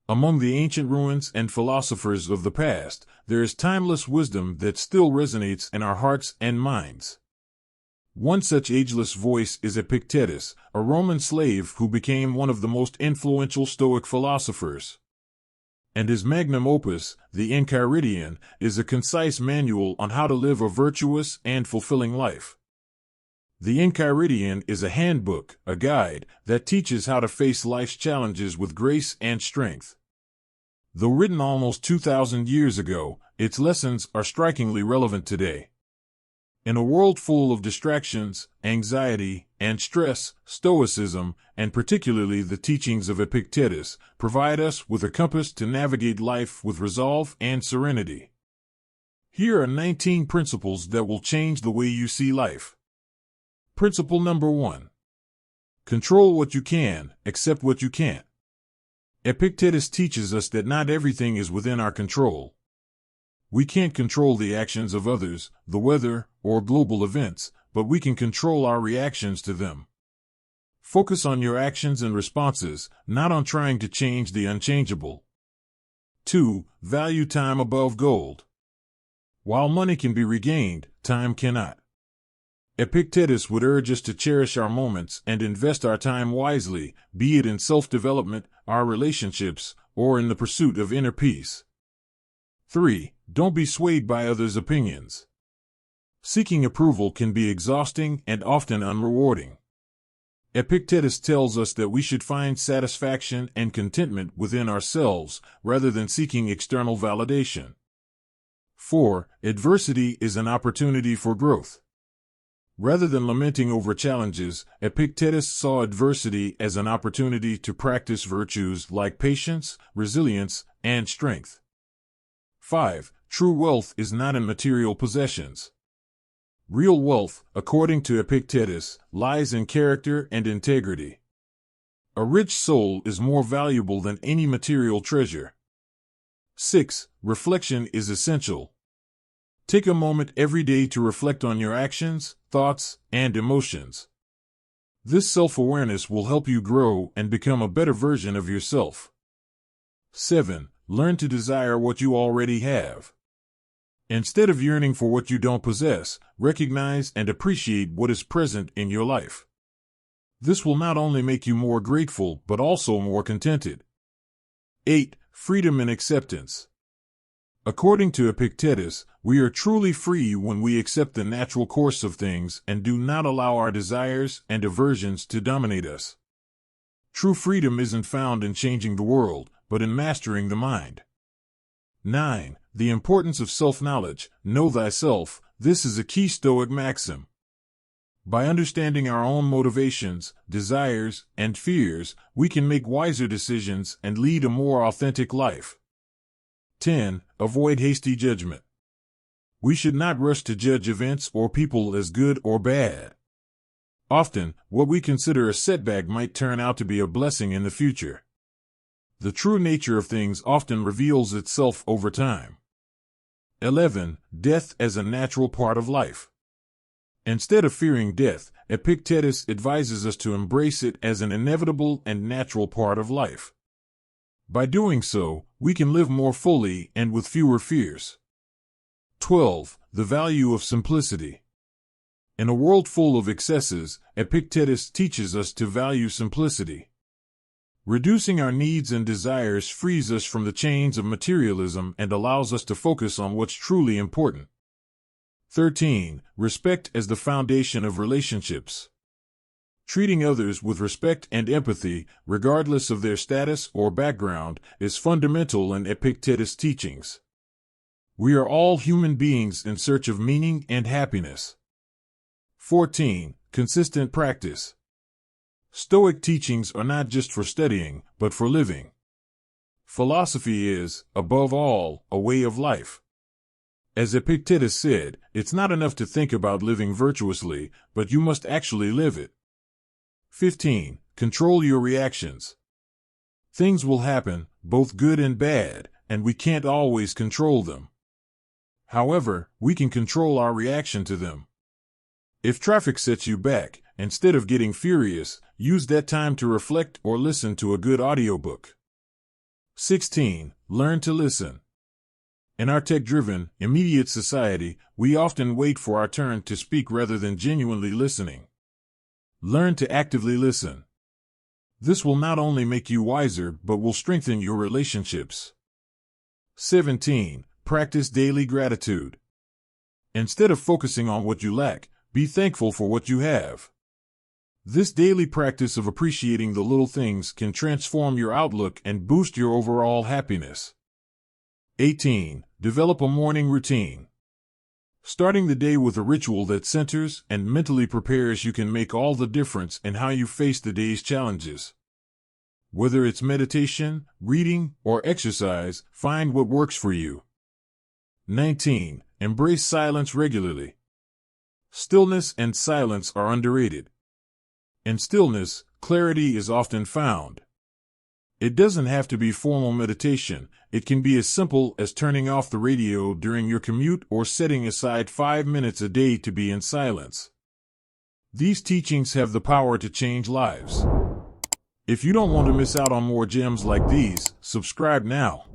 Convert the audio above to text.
Among the ancient ruins and philosophers of the past, there is timeless wisdom that still resonates in our hearts and minds. One such ageless voice is Epictetus, a Roman slave who became one of the most influential Stoic philosophers. And his magnum opus, the Enchiridion, is a concise manual on how to live a virtuous and fulfilling life. The Enchiridion is a handbook, a guide, that teaches how to face life's challenges with grace and strength. Though written almost 2,000 years ago, its lessons are strikingly relevant today. In a world full of distractions, anxiety, and stress, Stoicism, and particularly the teachings of Epictetus, provide us with a compass to navigate life with resolve and serenity. Here are 19 principles that will change the way you see life. Principle number 1. Control what you can, accept what you can't. Epictetus teaches us that not everything is within our control. We can't control the actions of others, the weather, or global events, but we can control our reactions to them. Focus on your actions and responses, not on trying to change the unchangeable. 2. Value time above gold. While money can be regained, time cannot. Epictetus would urge us to cherish our moments and invest our time wisely, be it in self-development, our relationships, or in the pursuit of inner peace. 3. Don't be swayed by others' opinions. Seeking approval can be exhausting and often unrewarding. Epictetus tells us that we should find satisfaction and contentment within ourselves rather than seeking external validation. 4. Adversity is an opportunity for growth. Rather than lamenting over challenges, Epictetus saw adversity as an opportunity to practice virtues like patience, resilience, and strength. 5. True wealth is not in material possessions. Real wealth, according to Epictetus, lies in character and integrity. A rich soul is more valuable than any material treasure. 6. Reflection is essential. Take a moment every day to reflect on your actions, thoughts, and emotions. This self-awareness will help you grow and become a better version of yourself. 7. Learn to desire what you already have. Instead of yearning for what you don't possess, recognize and appreciate what is present in your life. This will not only make you more grateful but also more contented. 8. Freedom and acceptance. According to Epictetus, we are truly free when we accept the natural course of things and do not allow our desires and aversions to dominate us. True freedom isn't found in changing the world, but in mastering the mind. 9. The importance of self-knowledge. Know thyself. This is a key Stoic maxim. By understanding our own motivations, desires, and fears, we can make wiser decisions and lead a more authentic life. 10. Avoid hasty judgment. We should not rush to judge events or people as good or bad. Often, what we consider a setback might turn out to be a blessing in the future. The true nature of things often reveals itself over time. 11. Death as a natural part of life. Instead of fearing death, Epictetus advises us to embrace it as an inevitable and natural part of life. By doing so, we can live more fully and with fewer fears. 12. The value of simplicity. In a world full of excesses, Epictetus teaches us to value simplicity. Reducing our needs and desires frees us from the chains of materialism and allows us to focus on what's truly important. 13. Respect as the foundation of relationships. Treating others with respect and empathy, regardless of their status or background, is fundamental in Epictetus' teachings. We are all human beings in search of meaning and happiness. 14. Consistent practice. Stoic teachings are not just for studying, but for living. Philosophy is, above all, a way of life. As Epictetus said, it's not enough to think about living virtuously, but you must actually live it. 15. Control your reactions. Things will happen, both good and bad, and we can't always control them. However, we can control our reaction to them. If traffic sets you back, instead of getting furious, use that time to reflect or listen to a good audiobook. 16. Learn to listen. In our tech-driven, immediate society, we often wait for our turn to speak rather than genuinely listening. Learn to actively listen. This will not only make you wiser, but will strengthen your relationships. 17. Practice daily gratitude. Instead of focusing on what you lack, be thankful for what you have. This daily practice of appreciating the little things can transform your outlook and boost your overall happiness. 18. Develop a morning routine. Starting the day with a ritual that centers and mentally prepares you can make all the difference in how you face the day's challenges. Whether it's meditation, reading, or exercise, find what works for you. 19. Embrace silence regularly. Stillness and silence are underrated. In stillness, clarity is often found. It doesn't have to be formal meditation. It can be as simple as turning off the radio during your commute or setting aside 5 minutes a day to be in silence. These teachings have the power to change lives. If you don't want to miss out on more gems like these, subscribe now.